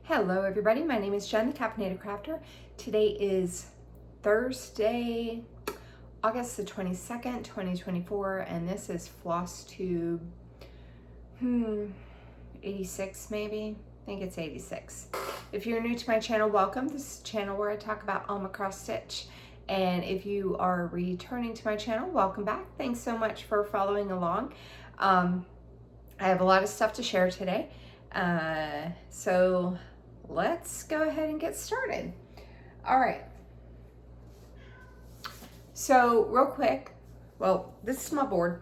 Hello everybody, my name is Jen, the Caffeinated Crafter. Today is Thursday, August the 22nd, 2024, and this is Flosstube 86 maybe? I think it's 86. If you're new to my channel, welcome. This is a channel where I talk about Alma cross stitch. And if you are returning to my channel, welcome back. Thanks so much for following along. I have a lot of stuff to share today. So let's go ahead and get started. All right. So real quick, well, this is my board.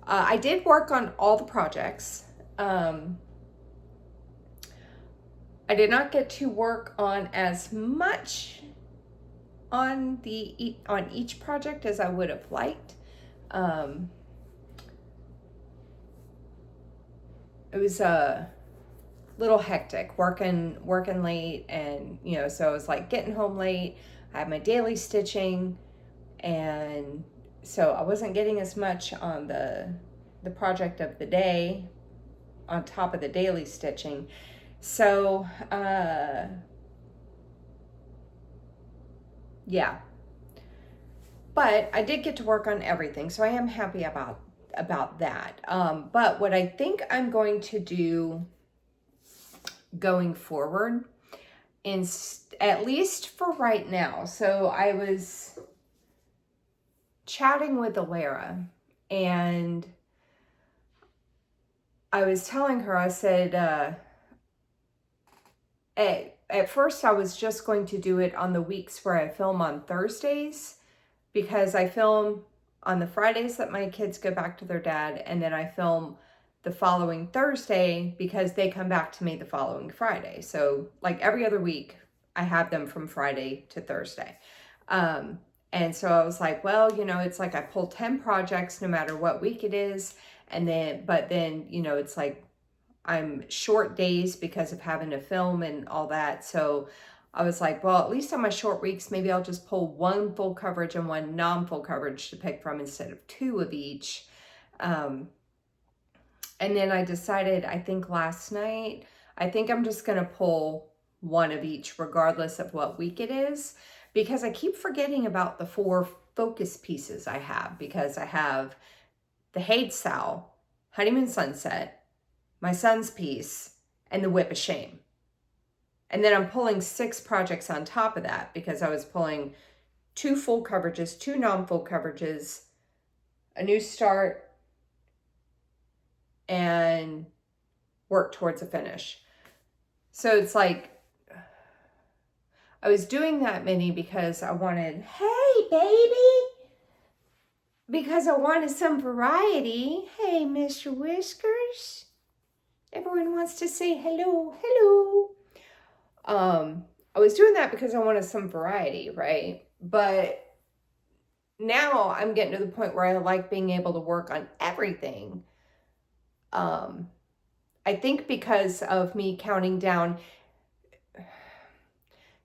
I did work on all the projects. I did not get to work on as much on each project as I would have liked. It was a little hectic working late, and so I was like getting home late. I had my daily stitching, and so I wasn't getting as much on the project of the day on top of the daily stitching. So yeah, but I did get to work on everything, so I am happy about that. But what I think I'm going to do going forward, at least for right now. So I was chatting with Alara, and I was telling her, I said, at first I was just going to do it on the weeks where I film on Thursdays, because I film on the Fridays that my kids go back to their dad, and then I film the following Thursday because they come back to me the following Friday. So like every other week, I have them from Friday to Thursday. And so I was like, well, it's like I pull 10 projects no matter what week it is. But then, it's like I'm short days because of having to film and all that. So I was like, well, at least on my short weeks, maybe I'll just pull one full coverage and one non-full coverage to pick from instead of two of each. And then I decided, I think last night, I think I'm just going to pull one of each regardless of what week it is, because I keep forgetting about the 4 focus pieces I have, because I have the Haid Sow, Honeymoon Sunset, my son's piece, and the Whip of Shame. And then I'm pulling 6 projects on top of that, because I was pulling 2 full coverages, 2 non-full coverages, a new start, and work towards a finish. So it's like, I was doing that many because I wanted, hey baby, because I wanted some variety. Hey, Mr. Whiskers. Everyone wants to say hello, hello. I was doing that because I wanted some variety, right? But now I'm getting to the point where I like being able to work on everything. I think because of me counting down.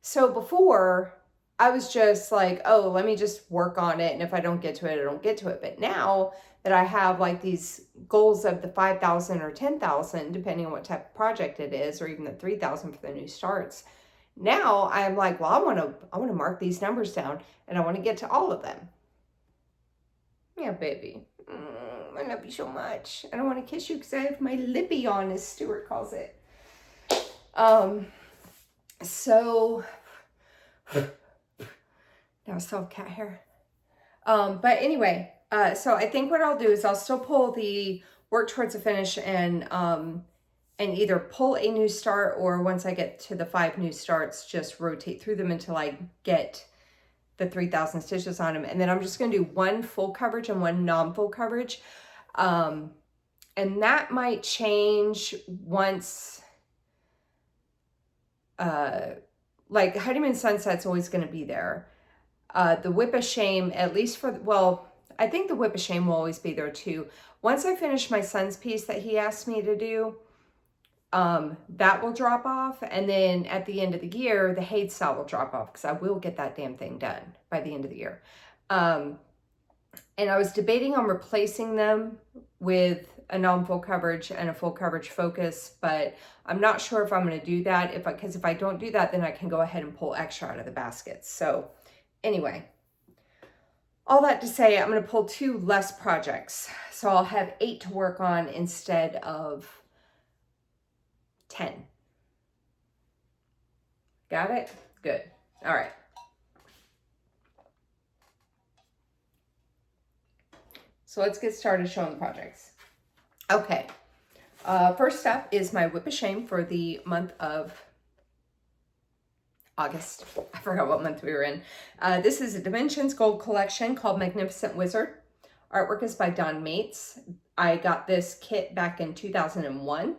So before, I was just like, oh, let me just work on it, and if I don't get to it, I don't get to it. But now that I have like these goals of the 5,000 or 10,000, depending on what type of project it is, or even the 3,000 for the new starts, now I'm like, well, I want to mark these numbers down, and I want to get to all of them. Yeah, baby. I love you so much. I don't want to kiss you because I have my lippy on, as Stuart calls it. So now I still have cat hair. But anyway, so I think what I'll do is I'll still pull the work towards a finish, and either pull a new start, or once I get to the 5 new starts, just rotate through them until I get the 3,000 stitches on them. And then I'm just going to do 1 full coverage and 1 non-full coverage. And that might change once, like Honeymoon Sunset's always going to be there. The Whip of Shame, at least I think the Whip of Shame will always be there too. Once I finish my son's piece that he asked me to do, that will drop off. And then at the end of the year, the Haid Sow will drop off, because I will get that damn thing done by the end of the year. And I was debating on replacing them with a non-full coverage and a full coverage focus, but I'm not sure if I'm going to do that, because if I don't do that, then I can go ahead and pull extra out of the baskets. So anyway, all that to say, I'm going to pull 2 less projects. So I'll have 8 to work on instead of 10. Got it? Good. All right. So let's get started showing the projects. Okay. First up is my whip of shame for the month of August. I forgot what month we were in. This is a Dimensions Gold collection called Magnificent Wizard. Artwork is by Don Mates. I got this kit back in 2001.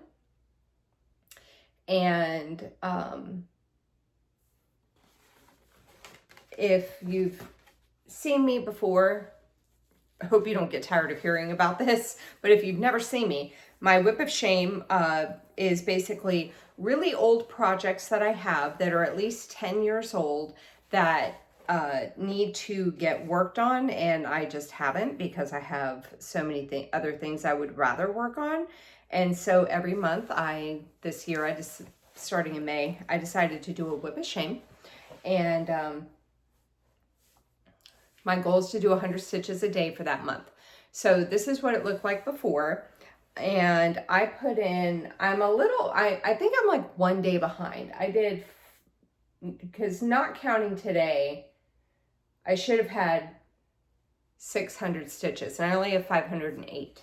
And if you've seen me before, I hope you don't get tired of hearing about this, but if you've never seen me, my whip of shame is basically really old projects that I have that are at least 10 years old that need to get worked on, and I just haven't because I have so many other things I would rather work on. And so every month, this year, starting in May, I decided to do a whip of shame. And my goal is to do 100 stitches a day for that month. So this is what it looked like before. And I put in, I think I'm like 1 day behind. I did, because not counting today, I should have had 600 stitches, and I only have 508.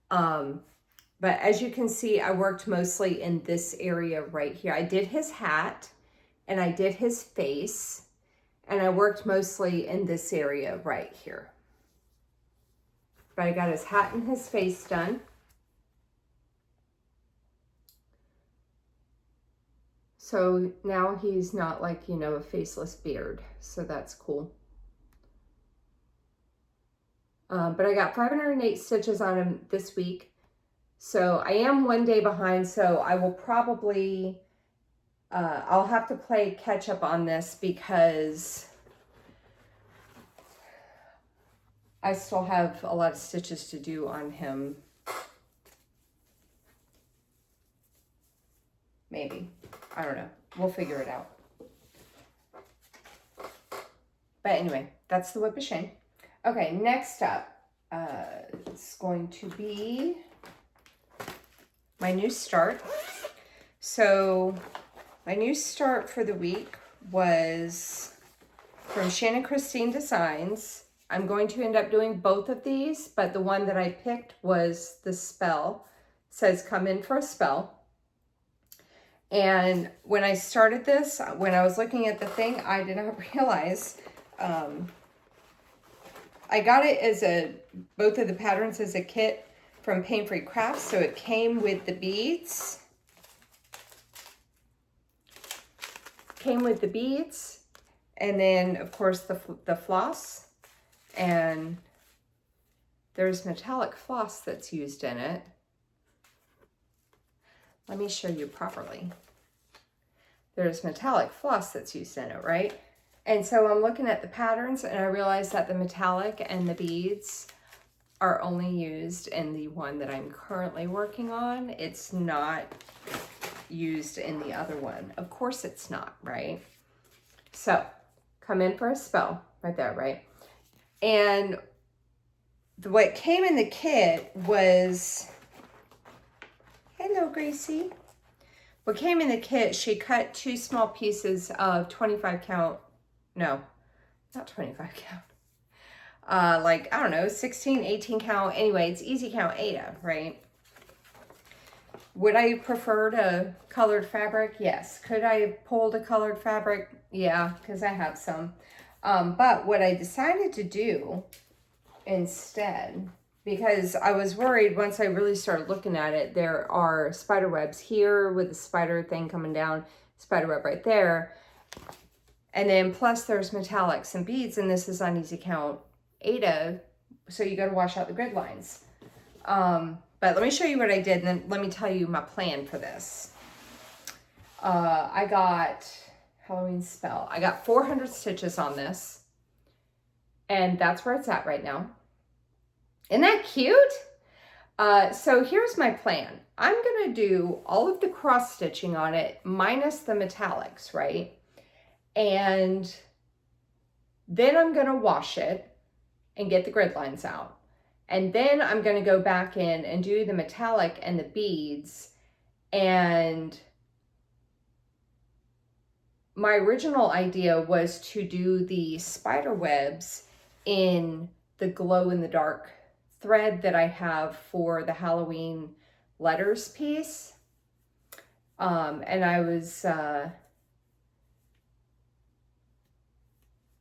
But as you can see, I worked mostly in this area right here. I did his hat and I did his face, and I worked mostly in this area right here. But I got his hat and his face done. So now he's not like, you know, a faceless beard. So that's cool. But I got 508 stitches on him this week. So I am 1 day behind, so I will probably, I'll have to play catch up on this because I still have a lot of stitches to do on him. Maybe. I don't know. We'll figure it out. But anyway, that's the whip of shame. Okay, next up, it's going to be my new start. So my new start for the week was from Shannon Christine Designs. I'm going to end up doing both of these, but the one that I picked was the spell. It says come in for a spell. And when I started this, when I was looking at the thing, I did not realize, I got it as both of the patterns as a kit from Pain Free Crafts. So it came with the beads. And then of course the floss, and there's metallic floss that's used in it. Let me show you properly. There's metallic floss that's used in it, right? And so I'm looking at the patterns and I realized that the metallic and the beads are only used in the one that I'm currently working on. It's not used in the other one. Of course it's not, right? So come in for a spell right there, right? And what came in the kit was, hello Gracie. What came in the kit, she cut 2 small pieces of 25 count, no, not 25 count. Like, I don't know, 16, 18 count. Anyway, it's easy count Ada, right? Would I have preferred a colored fabric? Yes. Could I have pulled a colored fabric? Yeah, because I have some. But what I decided to do instead, because I was worried once I really started looking at it, there are spider webs here with the spider thing coming down, spider web right there. And then plus there's metallics and beads, and this is on easy count Ada, so you got to wash out the grid lines. But let me show you what I did, and then let me tell you my plan for this. I got Halloween spell. I got 400 stitches on this, and that's where it's at right now. Isn't that cute? So here's my plan. I'm going to do all of the cross stitching on it minus the metallics, right? And then I'm going to wash it and get the grid lines out. And then I'm going to go back in and do the metallic and the beads. And my original idea was to do the spider webs in the glow in the dark thread that I have for the Halloween letters piece. And I was,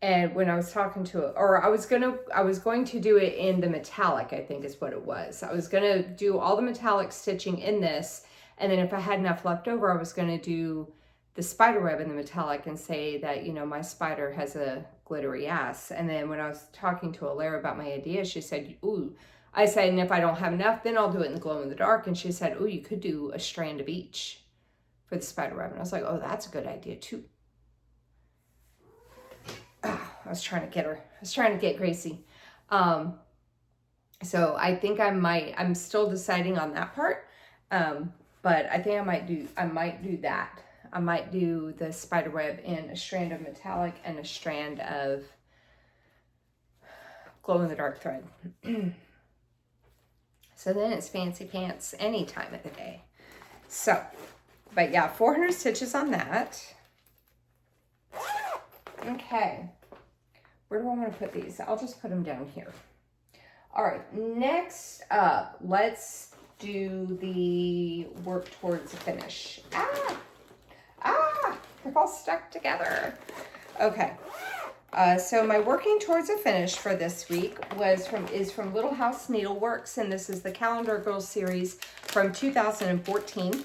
and when I was talking to it, or I was going to do it in the metallic, I think is what it was. I was going to do all the metallic stitching in this. And then if I had enough left over, I was going to do the spider web in the metallic and say that, you know, my spider has a glittery ass. And then when I was talking to Alara about my idea, she said, ooh, I said, and if I don't have enough, then I'll do it in the glow in the dark. And she said, oh, you could do a strand of each for the spider web. And I was like, oh, that's a good idea too. Oh, I was trying to get her. I was trying to get Gracie. So I think I'm still deciding on that part. But I think I might do that. I might do the spider web in a strand of metallic and a strand of glow in the dark thread. So then it's fancy pants any time of the day. So, but yeah, 400 stitches on that. Okay. Where do I want to put these? I'll just put them down here. All right, next up, let's do the work towards a finish. They're all stuck together. Okay, so my working towards a finish for this week is from Little House Needleworks, and this is the Calendar Girls series from 2014.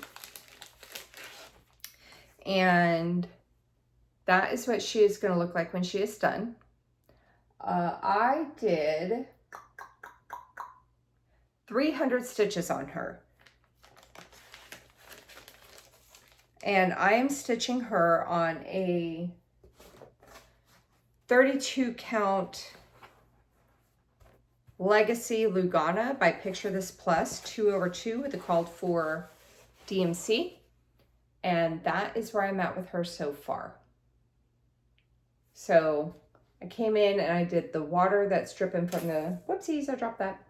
And that is what she is going to look like when she is done. I did 300 stitches on her. And I am stitching her on a 32 count Legacy Lugana by Picture This Plus 2/2 with the called for DMC. And that is where I'm at with her so far. So I came in and I did the water that's dripping from the, whoopsies, I dropped that.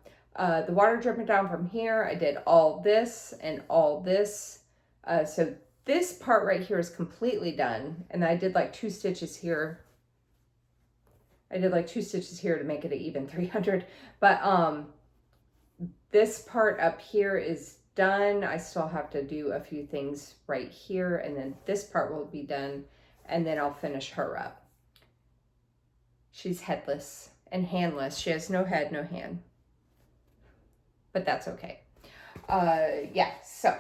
The water dripping down from here. I did all this and all this. So this part right here is completely done. And I did like 2 stitches here. I did like 2 stitches here to make it an even 300. But this part up here is done. I still have to do a few things right here. And then this part will be done. And then I'll finish her up. She's headless and handless. She has no head, no hand. But that's okay. Yeah, so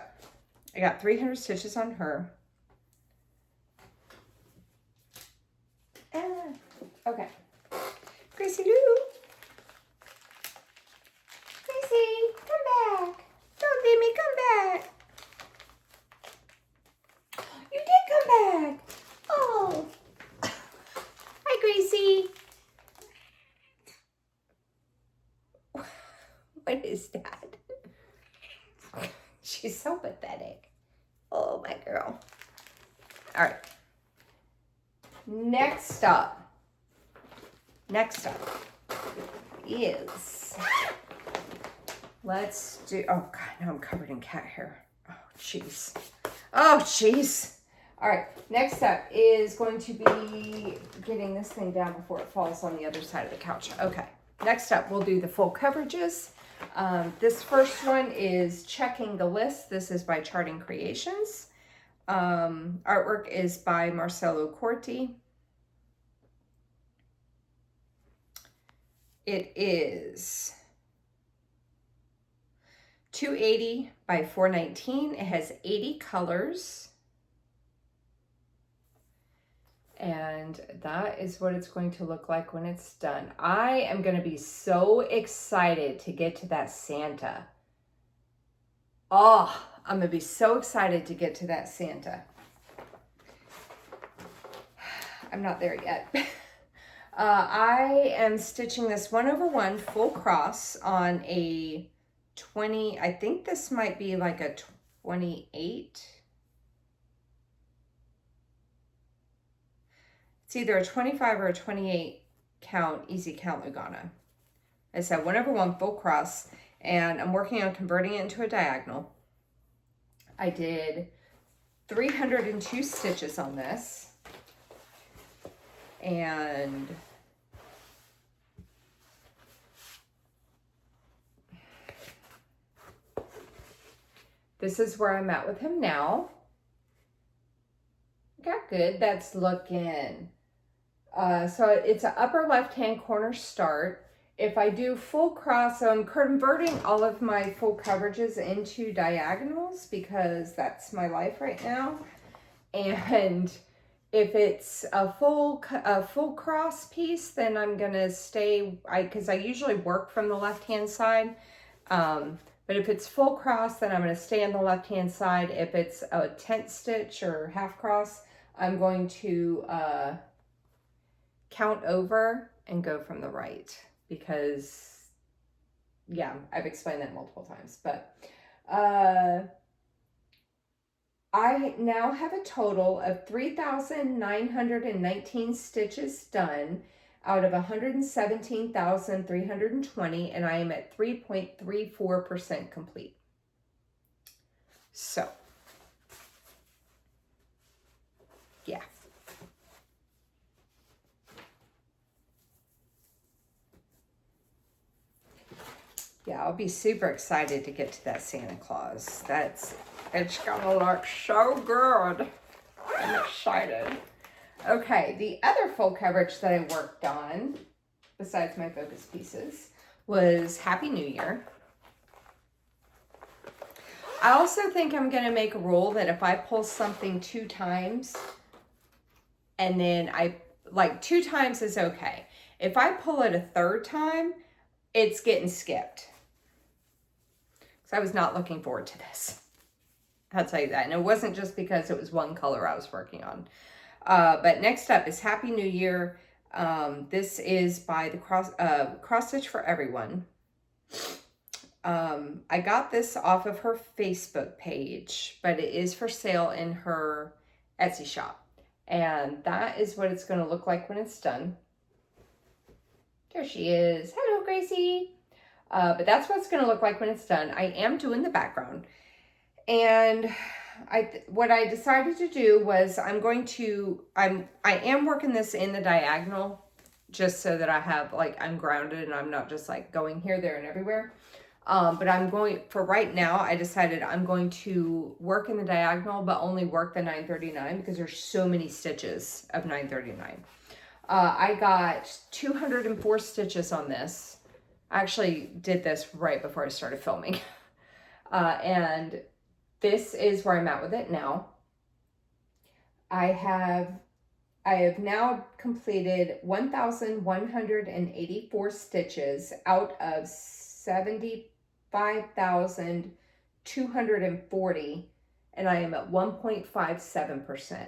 I got 300 stitches on her. Okay. Gracie Lou. Gracie, come back. Don't leave me, come back. You did come back. Oh. Hi, Gracie. What is that? She's so pathetic. Oh, my girl. All right. Next up is, let's do, oh God, now I'm covered in cat hair. Oh, jeez. Oh, jeez. All right, next up is going to be getting this thing down before it falls on the other side of the couch. Okay, next up, we'll do the full coverages. This first one is Checking the List. This is by Charting Creations. Artwork is by Marcelo Corti. It is $280 by $419. It has 80 colors. And that is what it's going to look like when it's done. I am going to be so excited to get to that Santa. Oh, I'm going to be so excited to get to that Santa. I'm not there yet. I am stitching this 1/1 full cross on a 20, I think this might be like a 28. It's either a 25 or a 28 count, easy count Lugana. I said 1/1 full cross, and I'm working on converting it into a diagonal. I did 302 stitches on this, and this is where I'm at with him now. Got good. That's looking. So it's an upper left-hand corner start. If I do full cross, so I'm converting all of my full coverages into diagonals because that's my life right now. And if it's a full cross piece, then I'm gonna stay, because I usually work from the left-hand side. But if it's full cross, then I'm gonna stay on the left-hand side. If it's a tent stitch or half cross, I'm going to count over and go from the right, because yeah, I've explained that multiple times. But I now have a total of 3,919 stitches done out of 117,320, and I am at 3.34% complete. So yeah. Yeah, I'll be super excited to get to that Santa Claus. It's gonna look so good. I'm excited. Okay, the other full coverage that I worked on, besides my focus pieces, was Happy New Year. I also think I'm gonna make a rule that if I pull something 2 times, and then like 2 times is okay. If I pull it a 3rd time, it's getting skipped. So I was not looking forward to this. I'll tell you that. And it wasn't just because it was one color I was working on. But next up is Happy New Year. This is by the Cross Stitch for Everyone. I got this off of her Facebook page, but it is for sale in her Etsy shop. And that is what it's going to look like when it's done. There she is. Hello, Gracie. But that's what it's going to look like when it's done. I am doing the background. And what I decided to do was I am working this in the diagonal just so that I have, like, I'm grounded and I'm not just like going here, there, and everywhere. But for right now, I decided I'm going to work in the diagonal, but only work the 939 because there's so many stitches of 939. I got 204 stitches on this. I actually did this right before I started filming. And this is where I'm at with it now. I have now completed 1,184 stitches out of 75,240, and I am at 1.57%.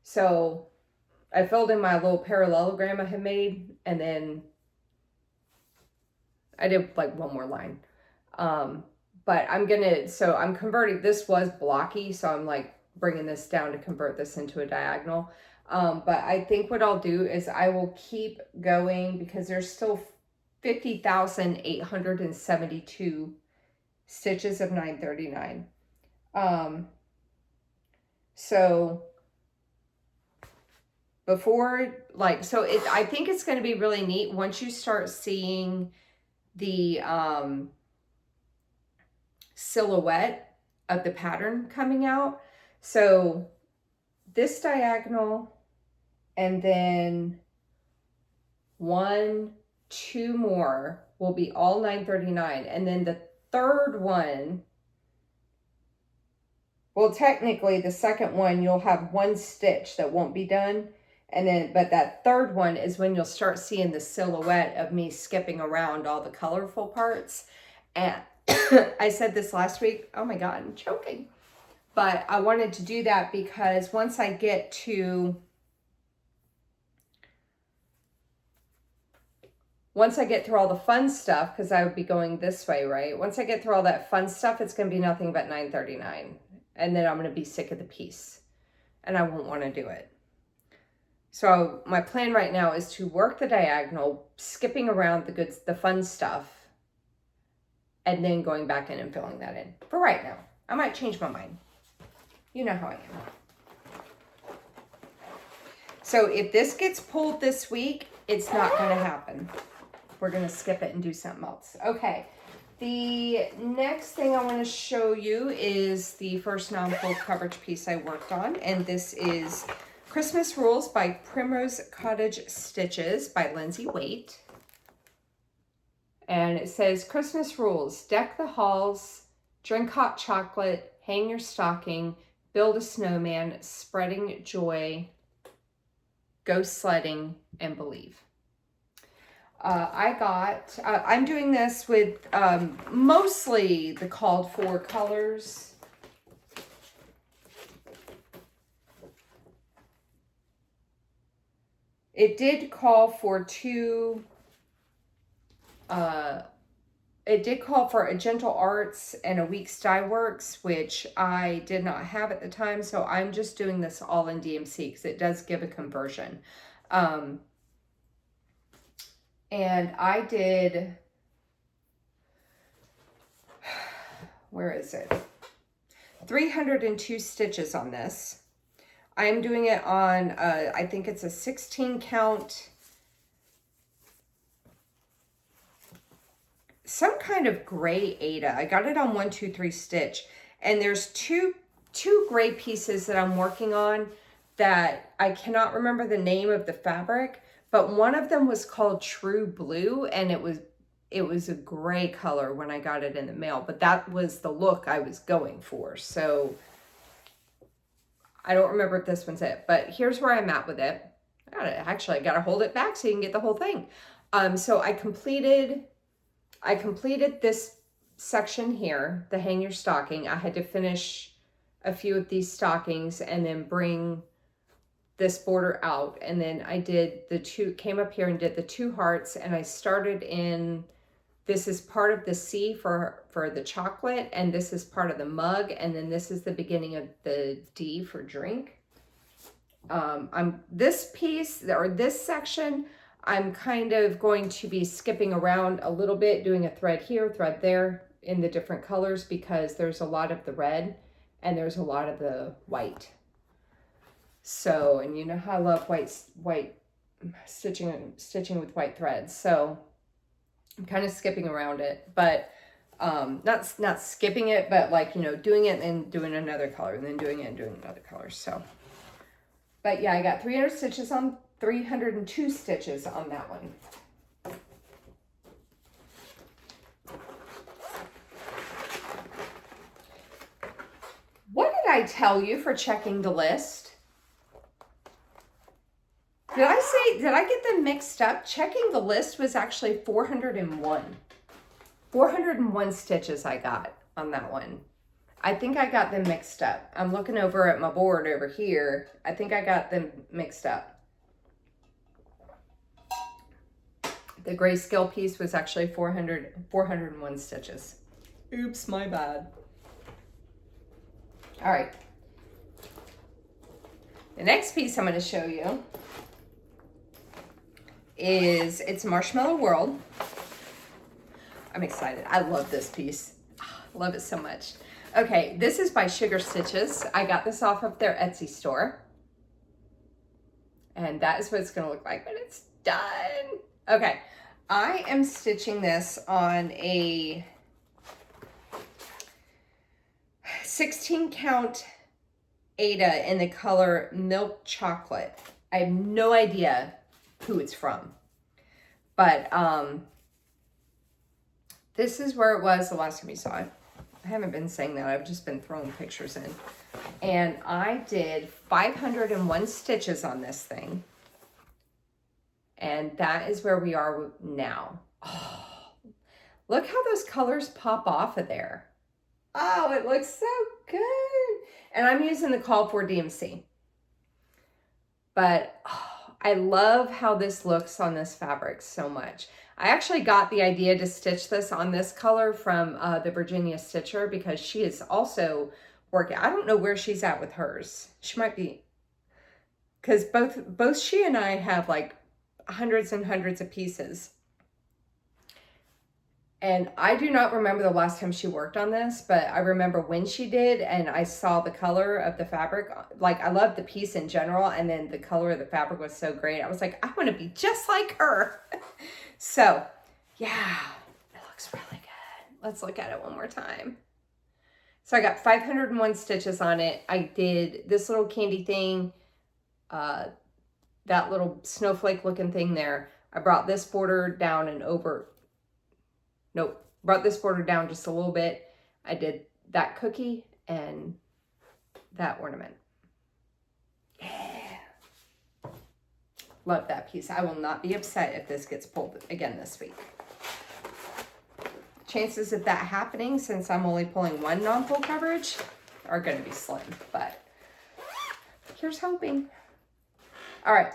So I filled in my little parallelogram I had made, and then I did like one more line. But I'm converting, this was blocky, so I'm like bringing this down to convert this into a diagonal. But I think what I'll do is I will keep going because there's still 50,872 stitches of 939. So before, like, so I think it's going to be really neat once you start seeing the silhouette of the pattern coming out. So this diagonal, and then 1, 2 more will be all 939, and then the third one, well, technically the second one you'll have 1 stitch that won't be done, and then but that third one is when you'll start seeing the silhouette of me skipping around all the colorful parts. And I said this last week, oh my god, I'm choking, but I wanted to do that because once I get to once I get through all the fun stuff, because I would be going this way, right? Once I get through all that fun stuff, it's going to be nothing but $9.39. And then I'm going to be sick of the piece. And I won't want to do it. So my plan right now is to work the diagonal, skipping around the fun stuff, and then going back in and filling that in. For right now. I might change my mind. You know how I am. So if this gets pulled this week, it's not going to happen. We're going to skip it and do something else. Okay. The next thing I want to show you is the first non-fold coverage piece I worked on. And this is Christmas Rules by Primrose Cottage Stitches by Lindsay Waite. And it says, Christmas rules: deck the halls, drink hot chocolate, hang your stocking, build a snowman, spreading joy, go sledding, and believe. I'm doing this with mostly the called for colors. It did call for it did call for a Gentle Arts and a Weeks Dye Works, which I did not have at the time. So I'm just doing this all in DMC because it does give a conversion. And I did, where is it? 302 stitches on this. I'm doing it on, I think it's a 16 count, some kind of gray Aida. I got it on 1, 2, 3 stitch. And there's two gray pieces that I'm working on that I cannot remember the name of the fabric, but one of them was called True Blue, and it was a gray color when I got it in the mail, but that was the look I was going for. So I don't remember if this one's it, but here's where I'm at with it. I gotta hold it back so you can get the whole thing. So I completed this section here, the hang your stocking. I had to finish a few of these stockings and then bring this border out. And then I did came up here and did the 2 hearts, and I started in, this is part of the C for the chocolate, and this is part of the mug, and then this is the beginning of the D for drink. This piece, or this section, I'm kind of going to be skipping around a little bit, doing a thread here, thread there in the different colors, because there's a lot of the red and there's a lot of the white. So, and you know how I love white stitching with white threads. So I'm kind of skipping around it, but not skipping it, but like, you know, doing it and doing another color, and then doing it and doing another color. So, but yeah, I got 302 stitches on that one. What did I tell you for checking the list? Did I get them mixed up? Checking the list was actually 401. 401 stitches I got on that one. I think I got them mixed up. I'm looking over at my board over here. I think I got them mixed up. The grayscale piece was actually 401 stitches. Oops, my bad. All right. The next piece I'm going to show you is, it's Marshmallow World. I'm excited. I love this piece. Love it so much. Okay, this is by Sugar Stitches. I got this off of their Etsy store. And that is what it's going to look like when it's done. Okay, I am stitching this on a 16 count Aida in the color Milk Chocolate. I have no idea who it's from, but this is where it was the last time you saw it. I haven't been saying that, I've just been throwing pictures in. And I did 501 stitches on this thing, and that is where we are now. Oh, look how those colors pop off of there. Oh, it looks so good. And I'm using the call for DMC, but oh, I love how this looks on this fabric so much. I actually got the idea to stitch this on this color from the Virginia Stitcher because she is also working. I don't know where she's at with hers. She might be, because both she and I have like hundreds and hundreds of pieces. And I do not remember the last time she worked on this, but I remember when she did, and I saw the color of the fabric. Like, I loved the piece in general, and then the color of the fabric was so great. I was like, I want to be just like her. So, yeah, it looks really good. Let's look at it one more time. So I got 501 stitches on it. I did this little candy thing, that little snowflake looking thing there. I brought this border down and over. Nope, brought this border down just a little bit. I did that cookie and that ornament. Yeah. Love that piece. I will not be upset if this gets pulled again this week. Chances of that happening, since I'm only pulling one non-full coverage, are going to be slim, but here's hoping. All right.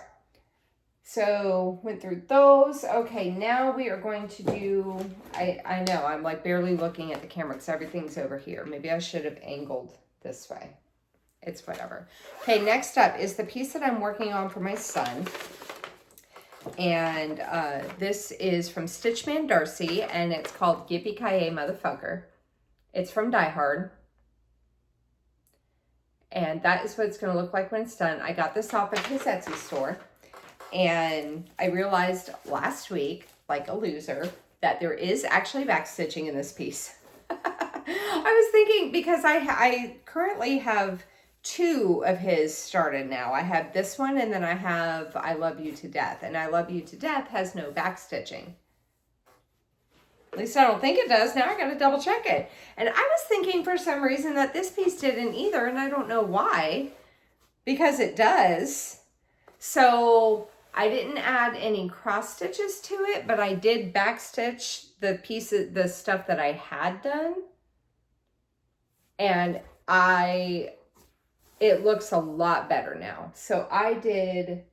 So went through those. Okay, now we are going to do, I know I'm like barely looking at the camera because everything's over here. Maybe I should have angled this way. It's whatever. Okay, next up is the piece that I'm working on for my son. And this is from Stitchman Darcy, and it's called Yippee-Ki-Yay Motherfucker. It's from Die Hard. And that is what it's going to look like when it's done. I got this off of his Etsy store. And I realized last week, like a loser, that there is actually back stitching in this piece. I was thinking, because I currently have two of his started now. I have this one, and then I have I Love You to Death. And I Love You to Death has no back stitching. At least I don't think it does. Now I got to double check it. And I was thinking for some reason that this piece didn't either, and I don't know why, because it does. So I didn't add any cross stitches to it, but I did back stitch the pieces, the stuff that I had done. And it looks a lot better now. So I did,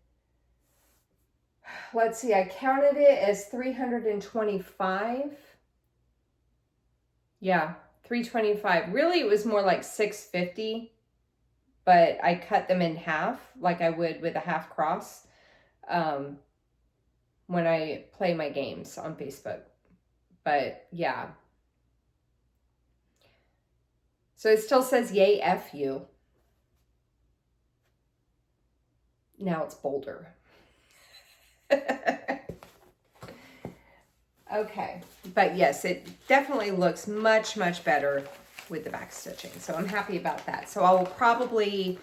let's see, I counted it as 325. Yeah, 325. Really, it was more like 650, but I cut them in half like I would with a half cross. When I play my games on Facebook. But yeah. So it still says yay F you. Now it's bolder. Okay. But yes, it definitely looks much, much better with the back stitching. So I'm happy about that. So I will probably,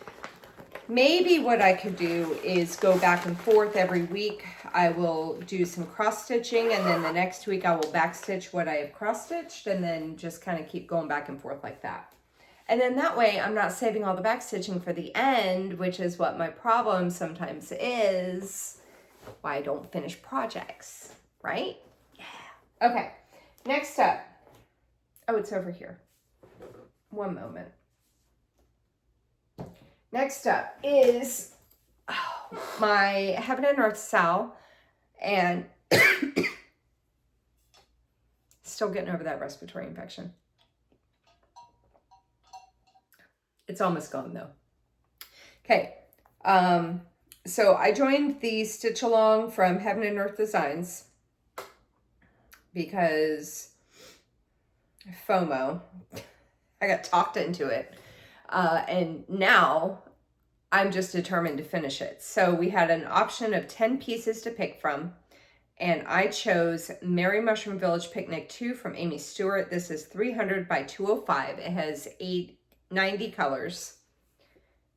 maybe what I could do is go back and forth every week. I will do some cross stitching, and then the next week I will back stitch what I have cross stitched, and then just kind of keep going back and forth like that. And then that way I'm not saving all the back stitching for the end, which is what my problem sometimes is, why I don't finish projects, right? Yeah. Okay, next up. Oh, it's over here. One moment. Next up is my Heaven and Earth Sal, and still getting over that respiratory infection. It's almost gone though. Okay, so I joined the Stitch Along from Heaven and Earth Designs because FOMO. I got talked into it. And now I'm just determined to finish it. So we had an option of 10 pieces to pick from, and I chose Merry Mushroom Village Picnic 2 from Amy Stewart. This is 300 by 205. It has 90 colors.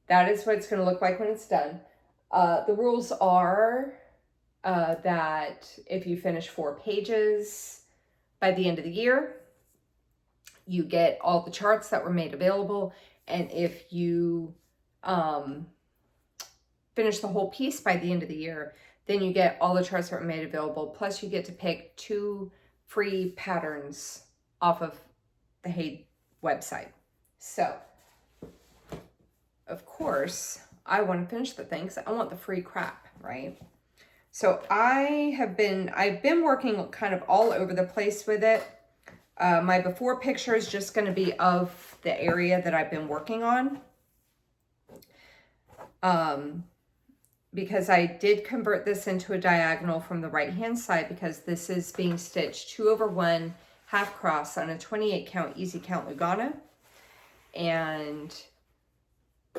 That is what it's going to look like when it's done. The rules are that if you finish 4 pages by the end of the year, you get all the charts that were made available. And if you finish the whole piece by the end of the year, then you get all the charts that were made available. Plus you get to pick 2 free patterns off of the Hey website. So, of course, I want to finish the thing because I want the free crap, right? So I've been working kind of all over the place with it. My before picture is just going to be of the area that I've been working on. Because I did convert this into a diagonal from the right hand side because this is being stitched 2/1 half cross on a 28 count easy count Lugana. And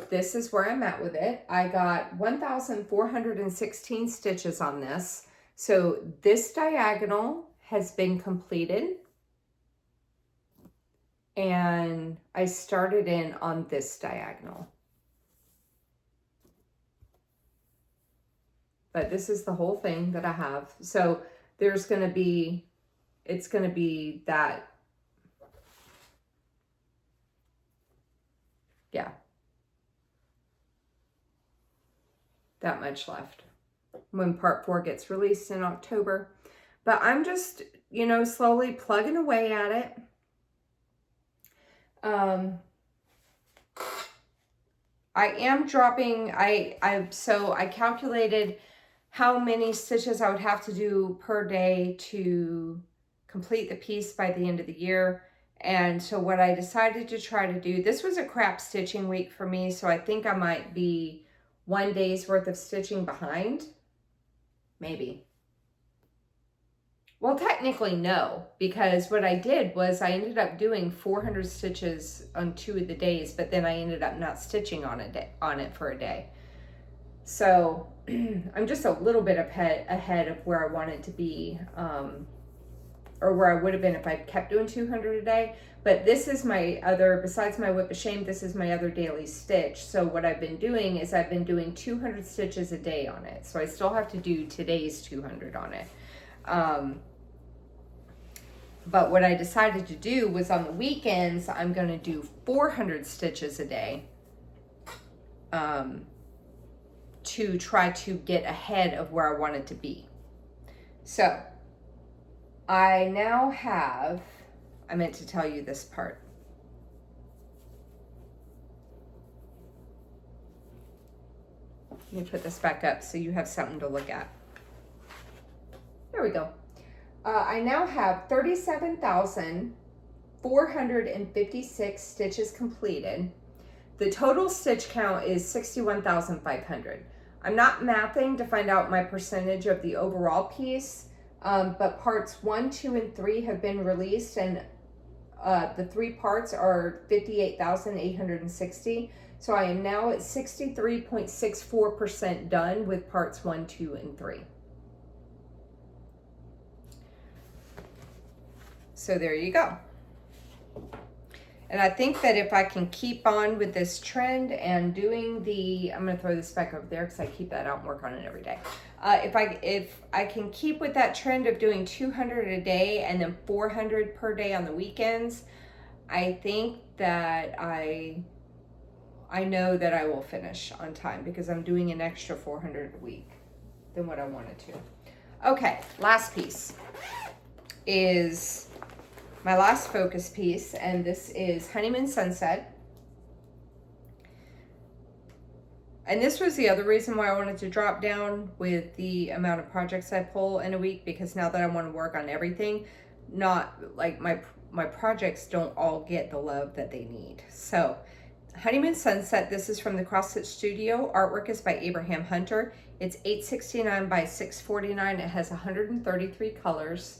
this is where I'm at with it. I got 1,416 stitches on this. So this diagonal has been completed. And I started in on this diagonal. But this is the whole thing that I have. So there's going to be, it's going to be that, yeah, that much left when part 4 gets released in October. But I'm just, you know, slowly plugging away at it. I am dropping, so I calculated how many stitches I would have to do per day to complete the piece by the end of the year. And so what I decided to try to do, this was a crap stitching week for me, so I think I might be 1 day's worth of stitching behind. Maybe. Well, technically no, because what I did was I ended up doing 400 stitches on 2 of the days, but then I ended up not stitching on it for a day. So I'm just a little bit ahead of where I wanted to be, or where I would have been if I'd kept doing 200 a day. But this is my other, besides my whip of shame, this is my other daily stitch. So what I've been doing is I've been doing 200 stitches a day on it. So I still have to do today's 200 on it. But what I decided to do was on the weekends, I'm going to do 400 stitches a day. To try to get ahead of where I wanted to be. So I now have, I meant to tell you this part. Let me put this back up so you have something to look at. There we go. I now have 37,456 stitches completed. The total stitch count is 61,500. I'm not mathing to find out my percentage of the overall piece, but parts 1, 2, and 3 have been released, and the 3 parts are 58,860. So I am now at 63.64% done with parts 1, 2, and 3. So there you go. And I think that if I can keep on with this trend and doing the, I'm going to throw this back over there because I keep that out and work on it every day. If I can keep with that trend of doing 200 a day and then 400 per day on the weekends, I think that I know that I will finish on time because I'm doing an extra 400 a week than what I wanted to. Okay, last piece is my last focus piece, and this is Honeymoon Sunset. And this was the other reason why I wanted to drop down with the amount of projects I pull in a week, because now that I want to work on everything, not like my projects don't all get the love that they need. So Honeymoon Sunset, this is from the Cross Stitch Studio. Artwork is by Abraham Hunter. It's 869 by 649. It has 133 colors.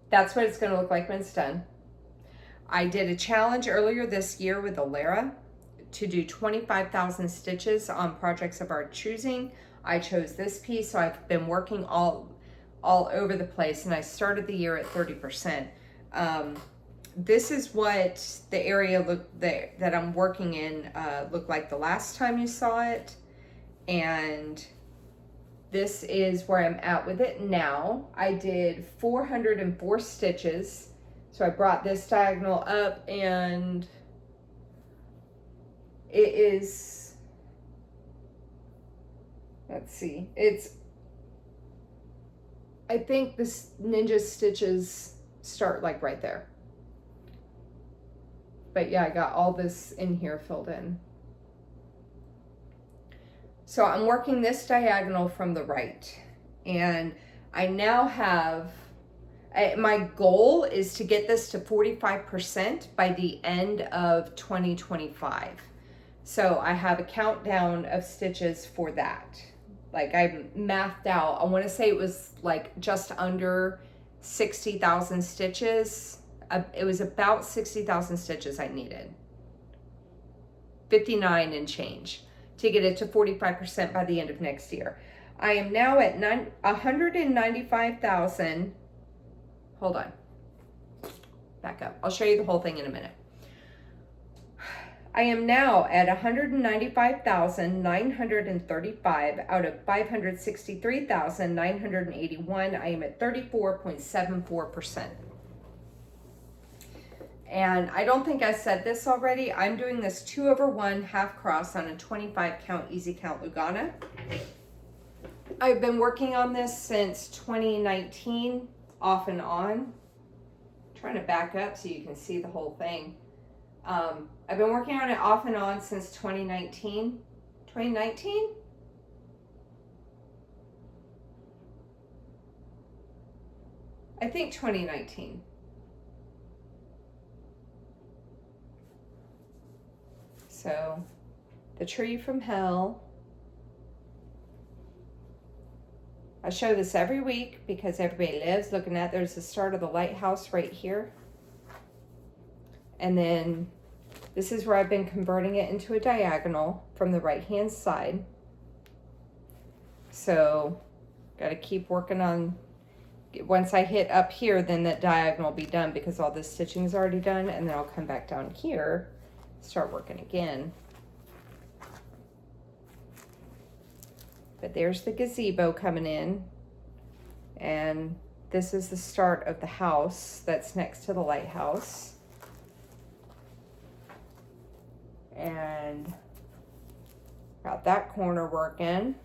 That's what it's going to look like when it's done. I did a challenge earlier this year with Alara to do 25,000 stitches on projects of our choosing. I chose this piece, so I've been working all over the place, and I started the year at 30%. This is what the area that I'm working in looked like the last time you saw it, and this is where I'm at with it now. I did 404 stitches. So I brought this diagonal up, and it is, let's see, I think this ninja stitches start like right there. But yeah, I got all this in here filled in. So I'm working this diagonal from the right, and I now have, my goal is to get this to 45% by the end of 2025. So I have a countdown of stitches for that. Like I mathed out, I want to say it was like just under 60,000 stitches. It was about 60,000 stitches I needed. 59 and change to get it to 45% by the end of next year. I am now at 195,000. Hold on. Back up. I'll show you the whole thing in a minute. I am now at 195,935 out of 563,981. I am at 34.74%. And I don't think I said this already. I'm doing this 2/1 half cross on a 25 count easy count Lugana. I've been working on this since 2019, off and on. I'm trying to back up so you can see the whole thing. I've been working on it off and on since 2019. 2019? I think 2019. So, the tree from hell. I show this every week because everybody lives looking at, there's the start of the lighthouse right here. And then this is where I've been converting it into a diagonal from the right hand side. So, got to keep working on, once I hit up here, then that diagonal will be done because all this stitching is already done, and then I'll come back down here, start working again. But there's the gazebo coming in, and this is the start of the house that's next to the lighthouse. And got that corner working.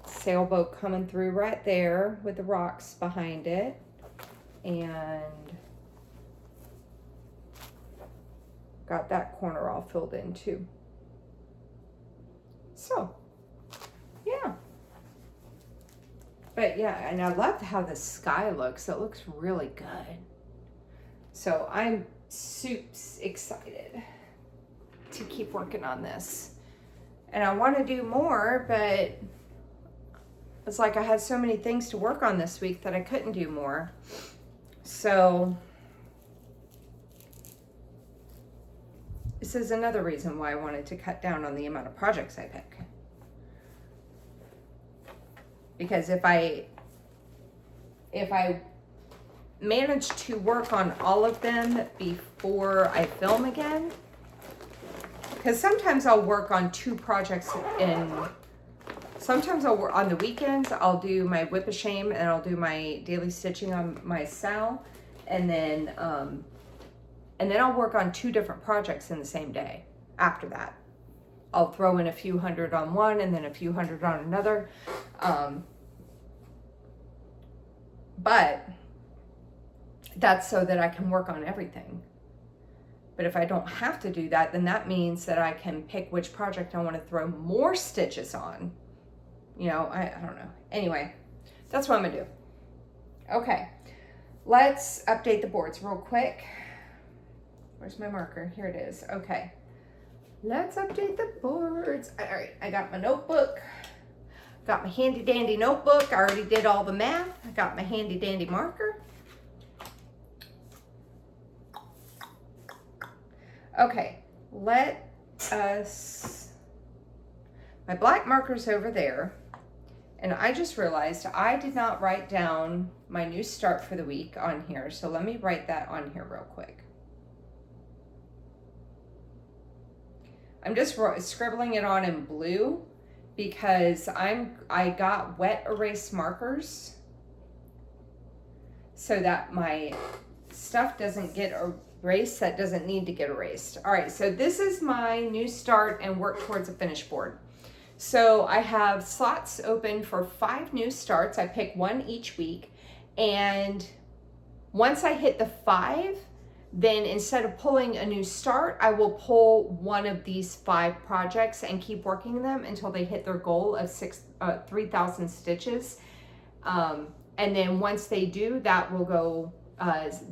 Sailboat coming through right there with the rocks behind it. And got that corner all filled in too. So, yeah. But yeah, and I love how the sky looks. It looks really good. So I'm soups excited to keep working on this. And I want to do more, but it's like I had so many things to work on this week that I couldn't do more. So this is another reason why I wanted to cut down on the amount of projects I pick. Because if I manage to work on all of them before I film again, because sometimes I'll work on 2 projects sometimes I'll work on the weekends. I'll do my whip of shame and I'll do my daily stitching on my Sal, and then I'll work on 2 different projects in the same day. After that, I'll throw in a few hundred on one and then a few hundred on another. But that's so that I can work on everything. But if I don't have to do that, then that means that I can pick which project I want to throw more stitches on. You know, I don't know. Anyway, that's what I'm going to do. Okay, let's update the boards real quick. Where's my marker? Here it is. Okay, let's update the boards. All right, I got my notebook. Got my handy dandy notebook. I already did all the math. I got my handy dandy marker. Okay, let us, my black marker's over there, and I just realized I did not write down my new start for the week on here, so let me write that on here real quick. I'm just scribbling it on in blue because I got wet erase markers so that my stuff doesn't get erased that doesn't need to get erased. All right, so this is my new start and work towards a finish board. So I have slots open for 5 new starts. I pick one each week, and once I hit the 5, then instead of pulling a new start, I will pull one of these 5 projects and keep working them until they hit their goal of 3,000 stitches. And then once they do, that will go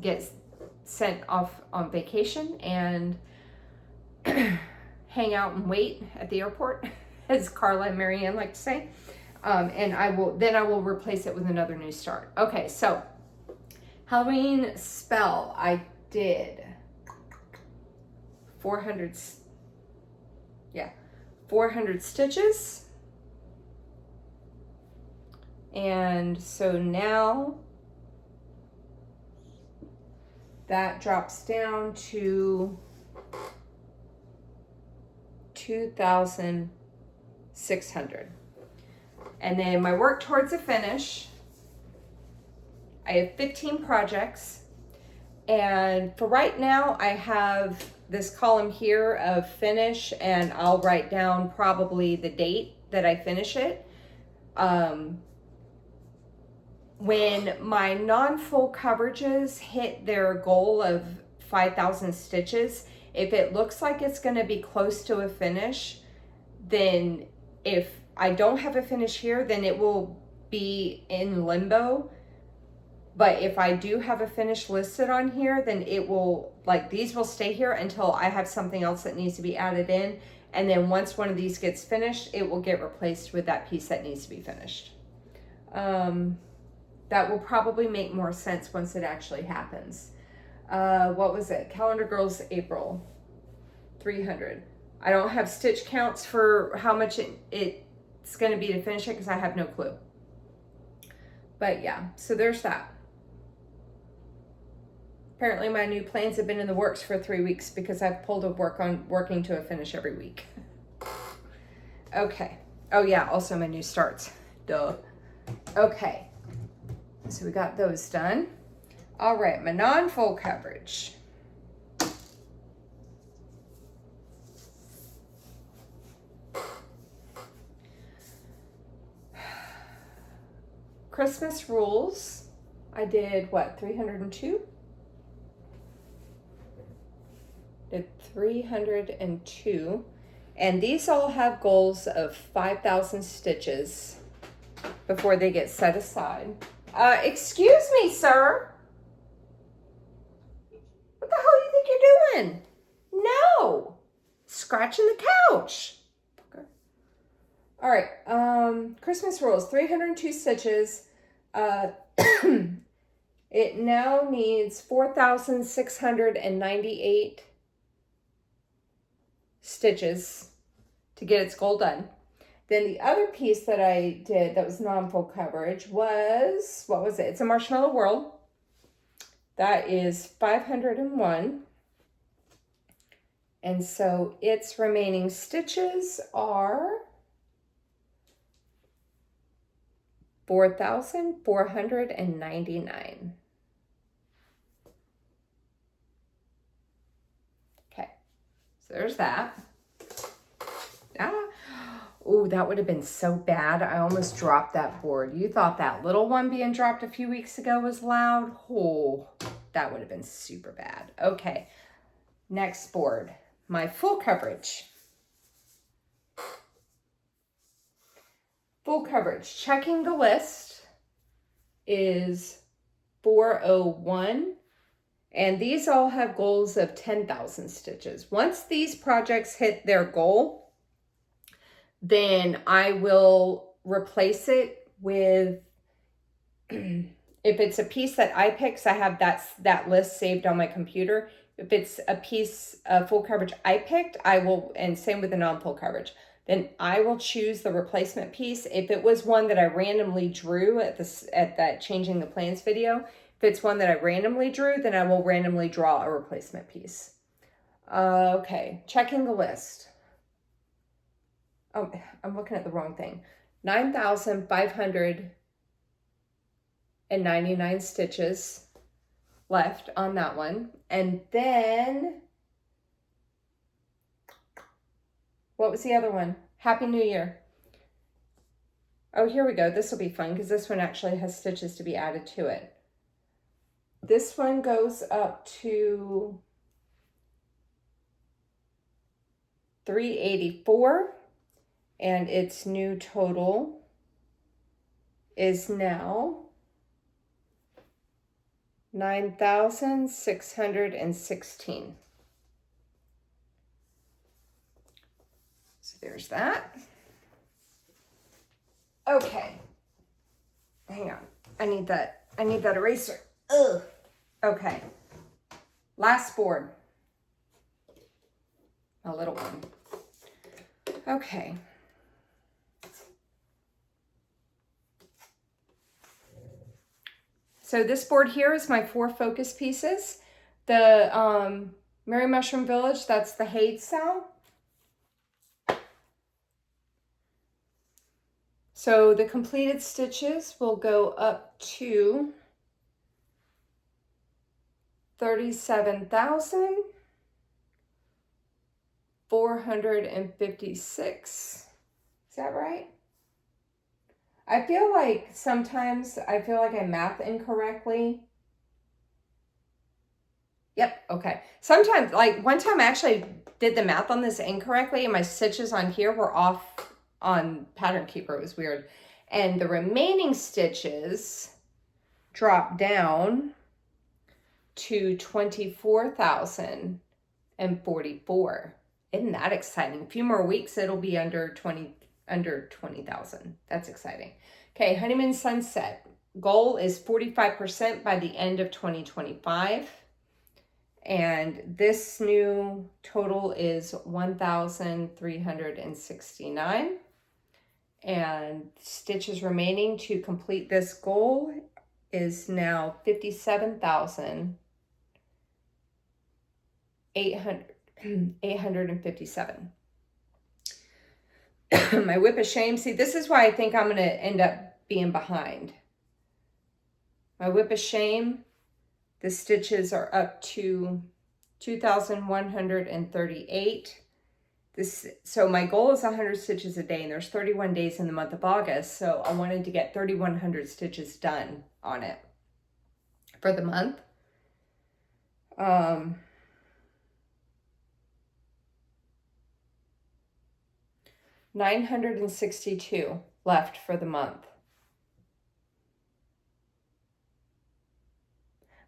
get sent off on vacation and hang out and wait at the airport, as Carla and Marianne like to say. And I will replace it with another new start. Okay, so Halloween spell, I did 400 stitches. And so now that drops down to 2,600. And then my work towards a finish, I have 15 projects. And for right now, I have this column here of finish, and I'll write down probably the date that I finish it. When my non-full coverages hit their goal of 5,000 stitches, if it looks like it's going to be close to a finish, then if I don't have a finish here, then it will be in limbo. But if I do have a finish listed on here, then it will, like, these will stay here until I have something else that needs to be added in. And then once one of these gets finished, it will get replaced with that piece that needs to be finished. That will probably make more sense once it actually happens. What was it? Calendar Girls April, 300. I don't have stitch counts for how much it's going to be to finish it because I have no clue. But yeah, so there's that. Apparently my new plans have been in the works for 3 weeks because I've pulled a working to a finish every week. Okay. Oh yeah, also my new starts. Duh. Okay. So we got those done. All right, my non-full coverage. Christmas rules. I did what, 302? Did 302. And these all have goals of 5,000 stitches before they get set aside. Excuse me, sir. What the hell do you think you're doing? No. Scratching the couch. Okay. All right. Christmas rules, 302 stitches. It now needs 4,698 stitches to get its goal done. Then the other piece that I did that was non-full coverage was, what was it? It's a Marshmallow World. That is 501. And so its remaining stitches are 4,499. Okay, so there's that. Oh, that would have been so bad. I almost dropped that board. You thought that little one being dropped a few weeks ago was loud? Oh, that would have been super bad. Okay, next board, my full coverage. Full coverage, checking the list is 401. And these all have goals of 10,000 stitches. Once these projects hit their goal, then I will replace it with, if it's a piece that I pick, so I have that list saved on my computer. If it's a piece of full coverage I picked, I will, and same with the non-full coverage, then I will choose the replacement piece. If it was one that I randomly drew at that Changing the Plans video, if it's one that I randomly drew, then I will randomly draw a replacement piece. Okay, checking the list. Oh, I'm looking at the wrong thing. 9,599 stitches left on that one. And then, what was the other one? Happy New Year. Oh, here we go. This will be fun because this one actually has stitches to be added to it. This one goes up to $384, and its new total is now $9,616. So there's that. Okay. Hang on. I need that eraser. Ugh. Okay. Last board. A little one. Okay. So this board here is my 4 focus pieces. The Merry Mushroom Village, that's the Haid cell. So the completed stitches will go up to 37,456. Is that right? I feel like sometimes I math incorrectly. Yep, okay. Sometimes, like one time I actually did the math on this incorrectly and my stitches on here were off on Pattern Keeper. It was weird. And the remaining stitches dropped down to 24,044. Isn't that exciting? A few more weeks, it'll be under 20,000. That's exciting. Okay, Honeymoon Sunset. Goal is 45% by the end of 2025. And this new total is 1,369. And stitches remaining to complete this goal is now 57,857. My whip of shame. See, this is why I think I'm going to end up being behind. My whip of shame, the stitches are up to 2,138. So my goal is 100 stitches a day, and there's 31 days in the month of August. So I wanted to get 3,100 stitches done on it for the month. 962 left for the month.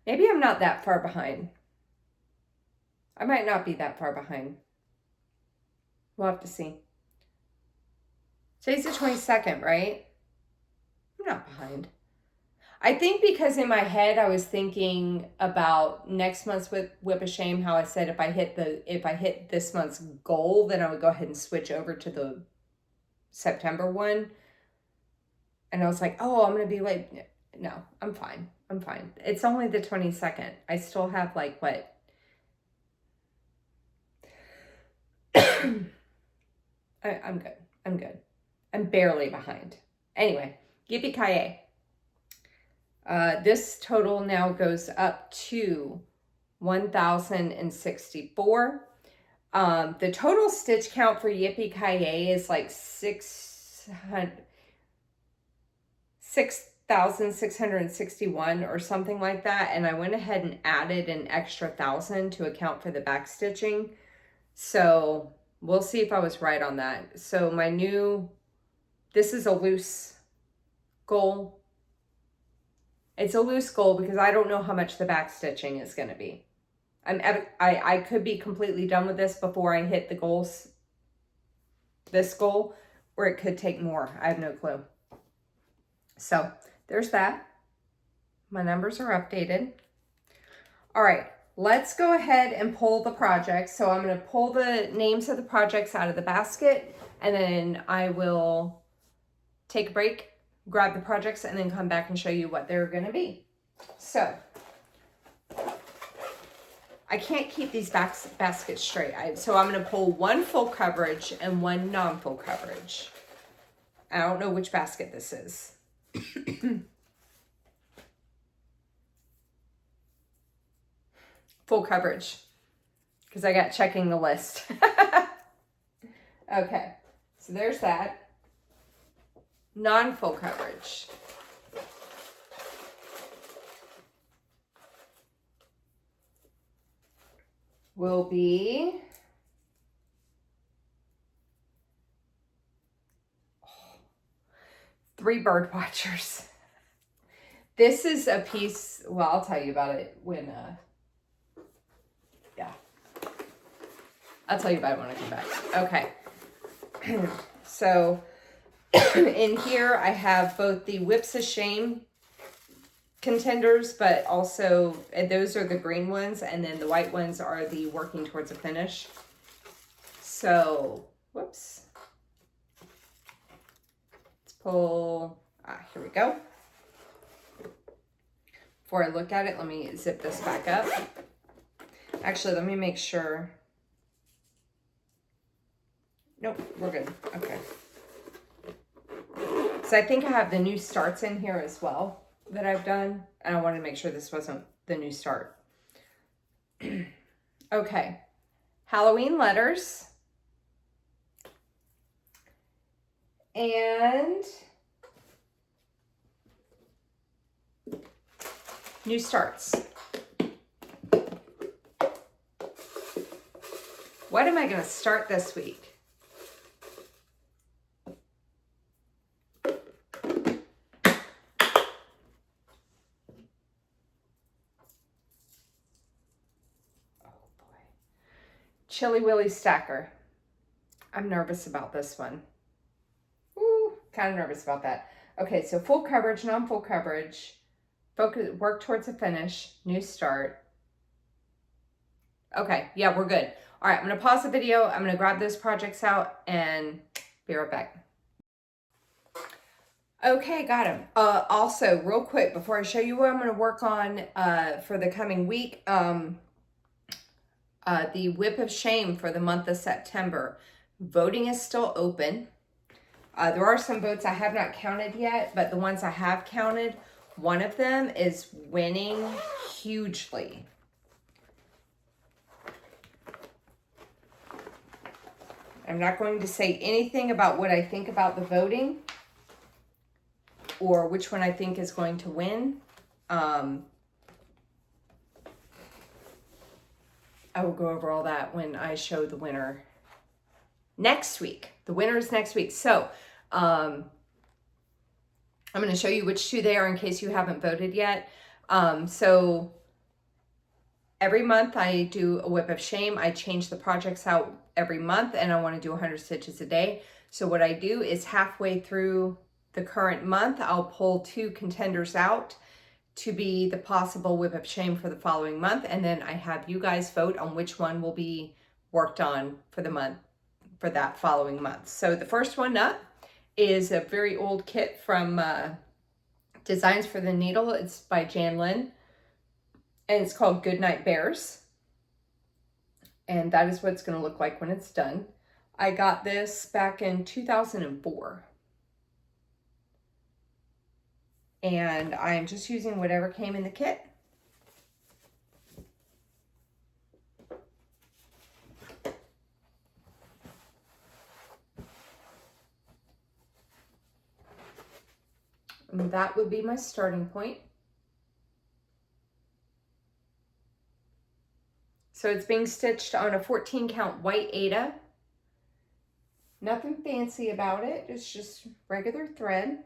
Maybe I'm not that far behind. I might not be that far behind. We'll have to see. Today's the 22nd, right? I'm not behind. I think because in my head I was thinking about next month's whip of shame, how I said if I hit this month's goal, then I would go ahead and switch over to the September one. And I was like, oh, I'm gonna be late. No, I'm fine. I'm fine. It's only the 22nd. I still have like what? I'm good. I'm good. I'm barely behind. Anyway, yippee-ki-yay. This total now goes up to 1,064. The total stitch count for yippee-ki-yay is like 6,661 or something like that. And I went ahead and added an extra 1,000 to account for the back stitching. So we'll see if I was right on that. So this is a loose goal. It's a loose goal because I don't know how much the back stitching is going to be. I could be completely done with this before I hit this goal, or it could take more. I have no clue. So there's that. My numbers are updated. All right, let's go ahead and pull the projects. So I'm going to pull the names of the projects out of the basket, and then I will take a break, grab the projects, and then come back and show you what they're going to be. So I can't keep these baskets straight. So I'm going to pull one full coverage and one non-full coverage. I don't know which basket this is. Full coverage, because I got checking the list. Okay, so there's that. Non-full coverage. will be three bird watchers. This is a piece, well, I'll tell you about it when, yeah. I'll tell you about it when I come back. Okay. So in here I have both the Whips of Shame contenders, but also those are the green ones, and then the white ones are the Working Towards a Finish. So, whoops. Let's pull, here we go. Before I look at it, let me zip this back up. Actually, let me make sure. Nope, we're good. Okay. So I think I have the new starts in here as well that I've done. And I wanted to make sure this wasn't the new start. Okay. Halloween letters. And new starts. What am I going to start this week? Chilly Willy Stacker. I'm nervous about this one. Ooh, kind of nervous about that. Okay, so full coverage, non-full coverage, focus, work towards a finish, new start. Okay, yeah, we're good. All right, I'm going to pause the video. I'm going to grab those projects out and be right back. Okay, got them. Also, real quick, before I show you what I'm going to work on for the coming week, the Whip of Shame for the month of September. Voting is still open. There are some votes I have not counted yet, but the ones I have counted, one of them is winning hugely. I'm not going to say anything about what I think about the voting or which one I think is going to win. I will go over all that when I show the winner next week. The winner is next week. So I'm going to show you which two they are in case you haven't voted yet. So every month I do a Whip of Shame. I change the projects out every month, and I want to do 100 stitches a day. So what I do is halfway through the current month, I'll pull two contenders out to be the possible Whip of Shame for the following month. And then I have you guys vote on which one will be worked on for the month, for that following month. So the first one up is a very old kit from Designs for the Needle. It's by Jan Lynn, and it's called Goodnight Bears. And that is what it's going to look like when it's done. I got this back in 2004. And I'm just using whatever came in the kit. And that would be my starting point. So it's being stitched on a 14 count white Aida. Nothing fancy about it. It's just regular thread.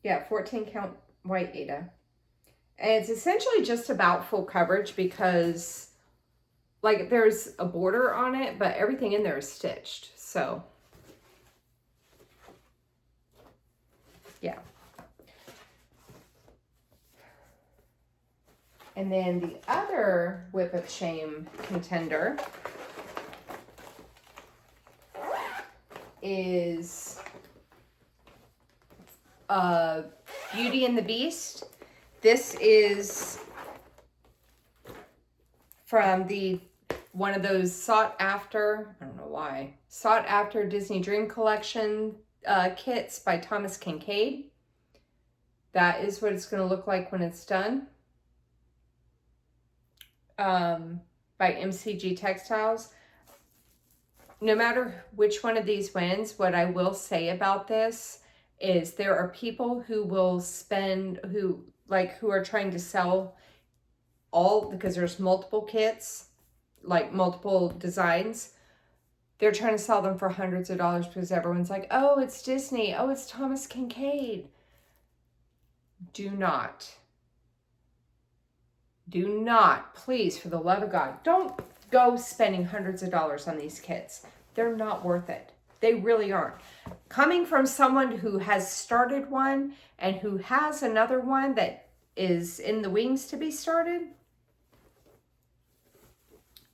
Yeah, 14 count white Aida. And it's essentially just about full coverage because like there's a border on it, but everything in there is stitched. So yeah. And then the other Whip of Shame contender is Beauty and the Beast. This is from the one of those sought after, I don't know why, sought after Disney Dream Collection kits by Thomas Kincaid. That is what it's going to look like when it's done. By MCG Textiles. No matter which one of these wins, what I will say about this is there are people who will spend, who are trying to sell all, because there's multiple kits, like multiple designs. They're trying to sell them for hundreds of dollars because everyone's like, oh, it's Disney. Oh, it's Thomas Kincaid. Do not, please, for the love of God, don't go spending hundreds of dollars on these kits. They're not worth it. They really aren't. Coming from someone who has started one and who has another one that is in the wings to be started,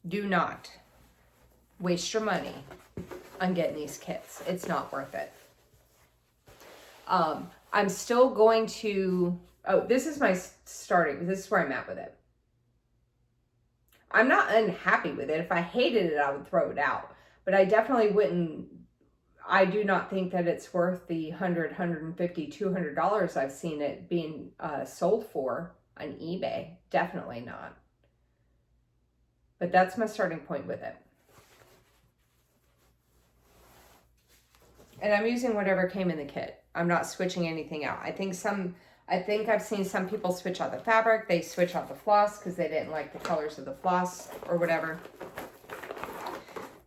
do not waste your money on getting these kits. It's not worth it. I'm still going to, this is my starting, this is where I'm at with it. I'm not unhappy with it. If I hated it, I would throw it out. But I definitely wouldn't, I do not think that it's worth the $100, $150, $200 I've seen it being sold for on eBay. Definitely not. But that's my starting point with it. And I'm using whatever came in the kit. I'm not switching anything out. I think I've seen some people switch out the fabric. They switch out the floss because they didn't like the colors of the floss or whatever.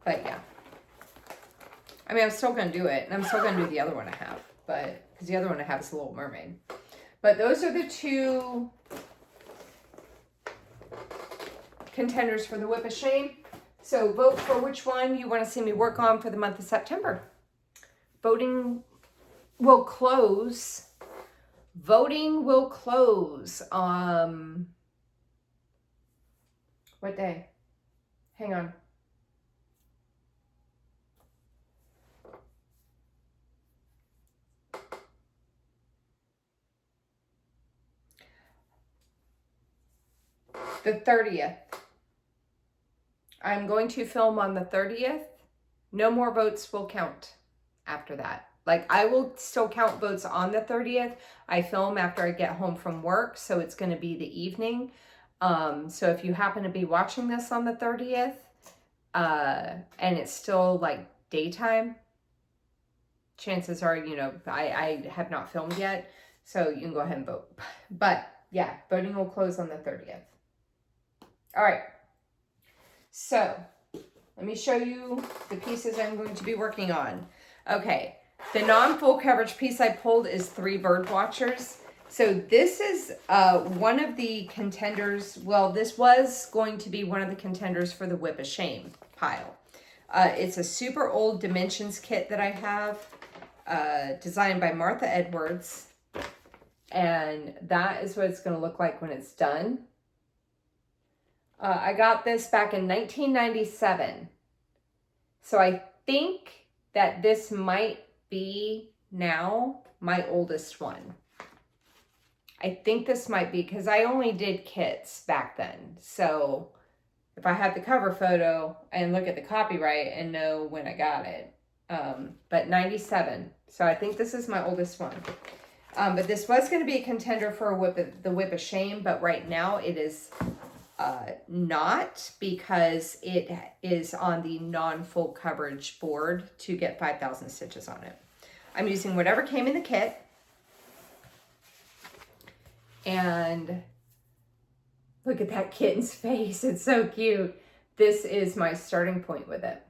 But yeah. I mean, I'm still going to do it. And I'm still going to do the other one I have. But because the other one I have is the Little Mermaid. But those are the two contenders for the Whip of Shame. So vote for which one you want to see me work on for the month of September. Voting will close. Voting will close. What day? Hang on. The 30th. I'm going to film on the 30th. No more votes will count after that. Like, I will still count votes on the 30th. I film after I get home from work, so it's going to be the evening. So if you happen to be watching this on the 30th, and it's still like daytime, chances are, you know, I have not filmed yet, so you can go ahead and vote. But yeah, voting will close on the 30th. All right. So let me show you the pieces I'm going to be working on. Okay. The non-full coverage piece I pulled is 3 bird watchers. So this is one of the contenders. Well, this was going to be one of the contenders for the Whip of Shame pile. It's a super old Dimensions kit that I have, designed by Martha Edwards. And that is what it's going to look like when it's done. I got this back in 1997. So I think that this might be now my oldest one. I think this might be, because I only did kits back then. So if I had the cover photo and look at the copyright and know when I got it. But 97. So I think this is my oldest one. But this was going to be a contender for the Whip of Shame. But right now it is not, because it is on the non-full coverage board to get 5,000 stitches on it. I'm using whatever came in the kit. And look at that kitten's face. It's so cute. This is my starting point with it.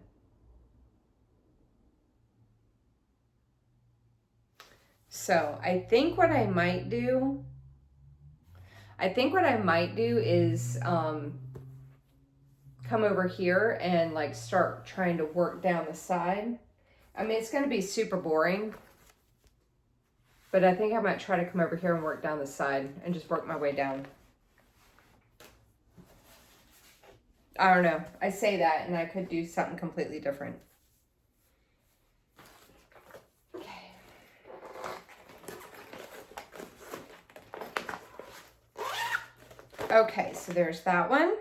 So I think what I might do is come over here and like start trying to work down the side. I mean, it's going to be super boring, but I think I might try to come over here and work down the side and just work my way down. I don't know. I say that and I could do something completely different. Okay, so there's that one.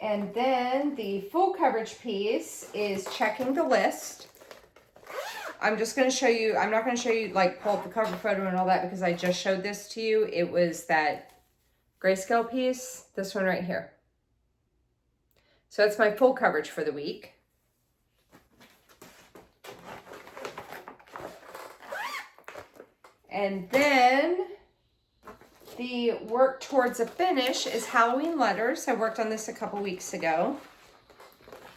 And then the full coverage piece is checking the list. I'm just going to show you, I'm not going to show you, like, pull up the cover photo and all that, because I just showed this to you. It was that grayscale piece, this one right here. So that's my full coverage for the week. And then The work towards a finish is Halloween Letters. I worked on this a couple weeks ago.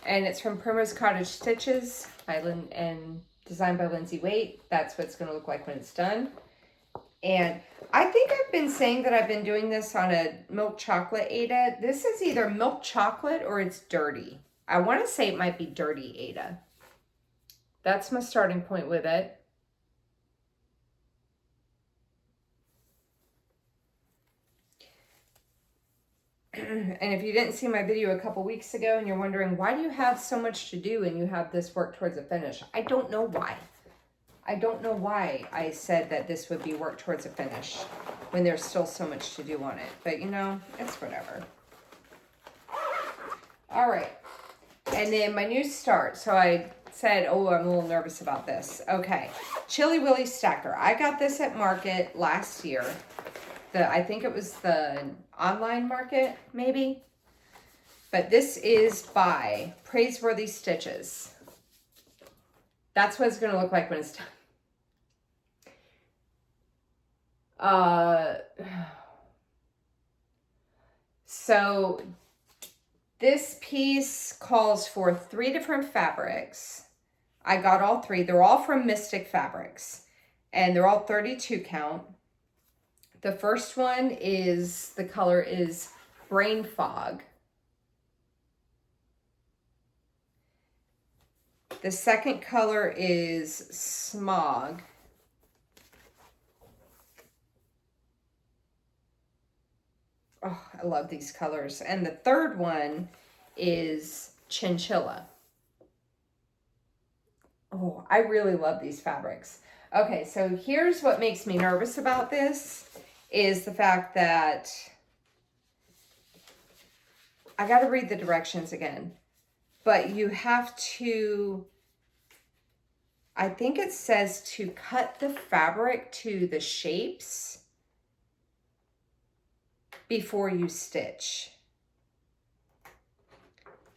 And it's from Primrose Cottage Stitches and designed by Lindsay Waite. That's what it's going to look like when it's done. And I think I've been saying that I've been doing this on a milk chocolate Ada. This is either milk chocolate or it's dirty. I want to say it might be dirty Ada. That's my starting point with it. And if you didn't see my video a couple weeks ago and you're wondering, why do you have so much to do and you have this work towards a finish? I don't know why. I don't know why I said that this would be work towards a finish when there's still so much to do on it. But you know, it's whatever. All right. And then my new start. So I said, oh, I'm a little nervous about this. Okay. Chili Willy Stacker. I got this at Market last year. I think it was the online market, maybe. But this is by Praiseworthy Stitches. That's what it's going to look like when it's done. So this piece calls for 3 different fabrics. I got all 3. They're all from Mystic Fabrics. And they're all 32 count. The first one is, the color is Brain Fog. The second color is Smog. Oh, I love these colors. And the third one is Chinchilla. Oh, I really love these fabrics. Okay, so here's what makes me nervous about this. Is the fact that I got to read the directions again, but you have to, I think it says to cut the fabric to the shapes before you stitch.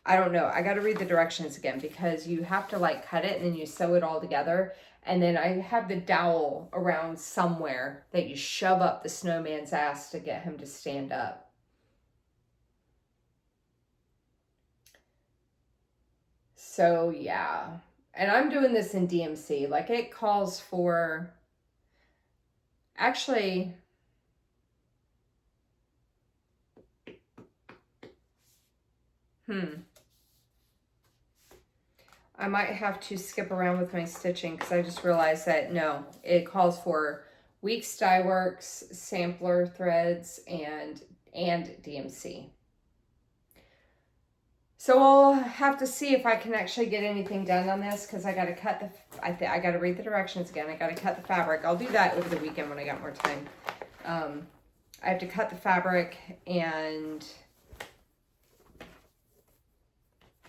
I don't know. I got to read the directions again because you have to like cut it and then you sew it all together. And then I have the dowel around somewhere that you shove up the snowman's ass to get him to stand up. So yeah, and I'm doing this in DMC. Like it calls for, actually, I might have to skip around with my stitching because I just realized that no, it calls for Weeks Dye Works, sampler threads, and DMC. So I'll have to see if I can actually get anything done on this because I got to cut the, I got to read the directions again. I got to cut the fabric. I'll do that over the weekend when I got more time. I have to cut the fabric and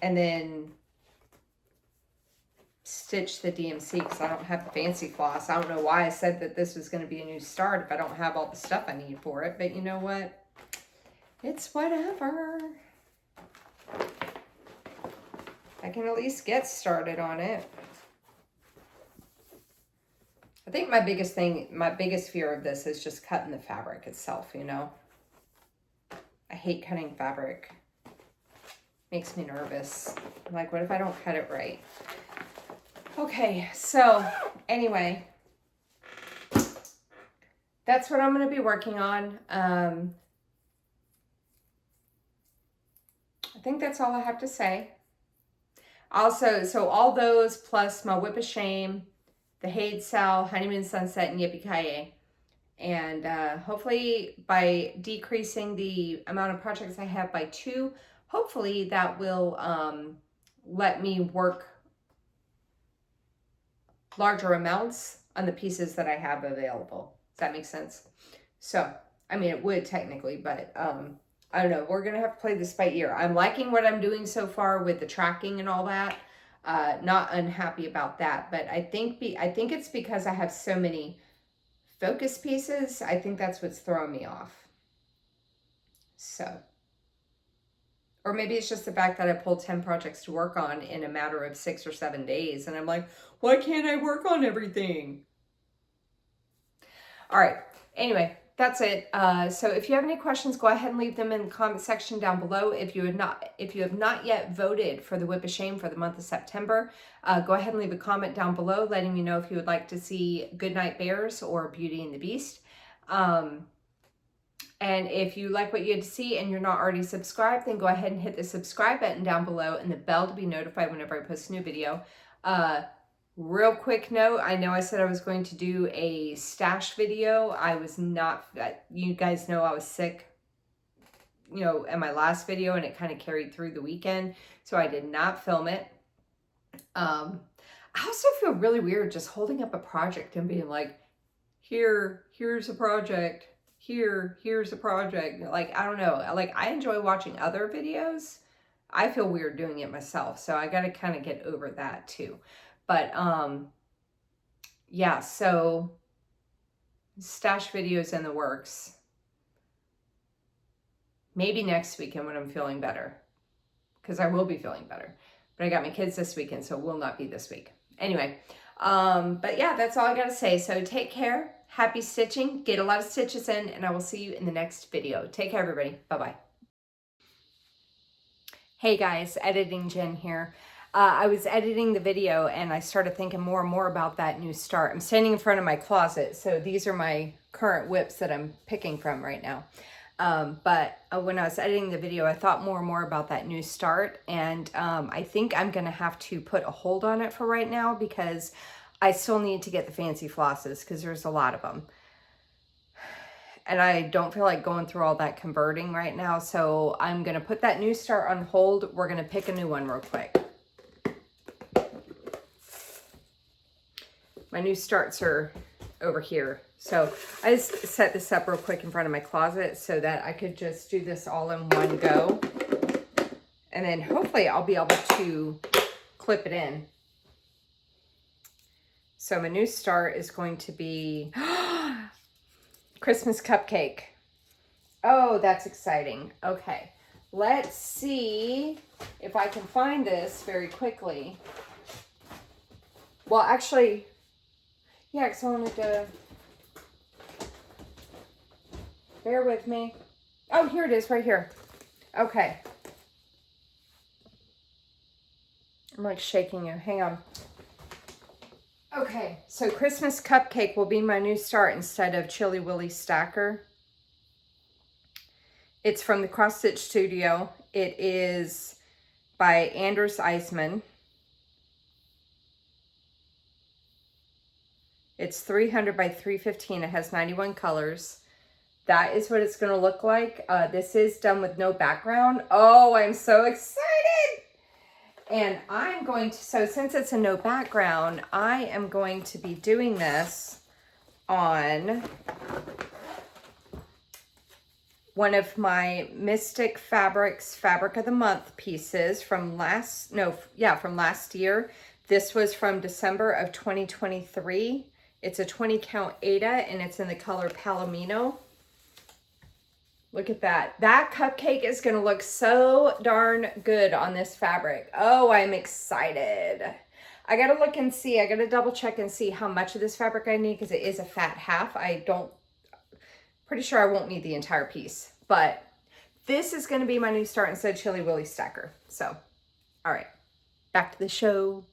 then stitch the DMC because I don't have the fancy floss. I don't know why I said that this was going to be a new start if I don't have all the stuff I need for it, but you know what? It's whatever. I can at least get started on it. I think my biggest fear of this is just cutting the fabric itself, you know? I hate cutting fabric. Makes me nervous. I'm like, what if I don't cut it right? Okay, so anyway, that's what I'm going to be working on. I think that's all I have to say. Also, so all those plus my Whip of Shame, the Haid Sal, Honeymoon Sunset, and Yippee-Ki-Yay. And hopefully by decreasing the amount of projects I have by 2, hopefully that will let me work larger amounts on the pieces that I have available. Does that make sense? So, I mean, it would technically, but I don't know. We're going to have to play this by ear. I'm liking what I'm doing so far with the tracking and all that. Not unhappy about that, but I think it's because I have so many focus pieces. I think that's what's throwing me off. So, or maybe it's just the fact that I pulled 10 projects to work on in a matter of 6 or 7 days. And I'm like, why can't I work on everything? All right. Anyway, that's it. So if you have any questions, go ahead and leave them in the comment section down below. If you have not yet voted for the Whip of Shame for the month of September, go ahead and leave a comment down below letting me know if you would like to see Goodnight Bears or Beauty and the Beast. And if you like what you had to see and you're not already subscribed, then go ahead and hit the subscribe button down below and the bell to be notified whenever I post a new video. Real quick note, I know I said I was going to do a stash video. I was not, you guys know I was sick, you know, in my last video, and it kind of carried through the weekend, so I did not film it. I also feel really weird just holding up a project and being like, here's a project. Here's a project. Like, I don't know. Like, I enjoy watching other videos. I feel weird doing it myself. So I got to kind of get over that too. But, yeah, so stash videos in the works. Maybe next weekend when I'm feeling better. Because I will be feeling better. But I got my kids this weekend, so it will not be this week. Anyway, but yeah, that's all I got to say. So take care. Happy stitching. Get a lot of stitches in, and I will see you in the next video. Take care, everybody. Bye-bye. Hey guys, Editing Jen here. I was editing the video, and I started thinking more and more about that new start. I'm standing in front of my closet, so these are my current whips that I'm picking from right now. But when I was editing the video, I thought more and more about that new start, and I think I'm going to have to put a hold on it for right now because I still need to get the fancy flosses because there's a lot of them. And I don't feel like going through all that converting right now. So I'm going to put that new start on hold. We're going to pick a new one real quick. My new starts are over here. So I just set this up real quick in front of my closet so that I could just do this all in one go. And then hopefully I'll be able to clip it in. So my new start is going to be Christmas cupcake. Oh, that's exciting. Okay, let's see if I can find this very quickly. Well, actually, yeah, because I wanted to, bear with me. Oh, here it is right here. Okay. I'm like shaking you. Hang on. Okay, so Christmas cupcake will be my new start instead of Chilly Willy Stacker. It's from the Cross Stitch Studio. It is by Anders Eisman. It's 300 by 315. It has 91 colors. That is what it's going to look like. This is done with no background. Oh, I'm so excited. And I'm going to, so since it's a no background, I am going to be doing this on one of my Mystic Fabrics Fabric of the Month pieces from last year. This was from December of 2023. It's a 20 count Aida and it's in the color Palomino. Look at that. That cupcake is going to look so darn good on this fabric. Oh, I'm excited. I got to look and see. I got to double check and see how much of this fabric I need because it is a fat half. Pretty sure I won't need the entire piece. But this is going to be my new start instead of Chilly Willy Stacker. So, all right. Back to the show.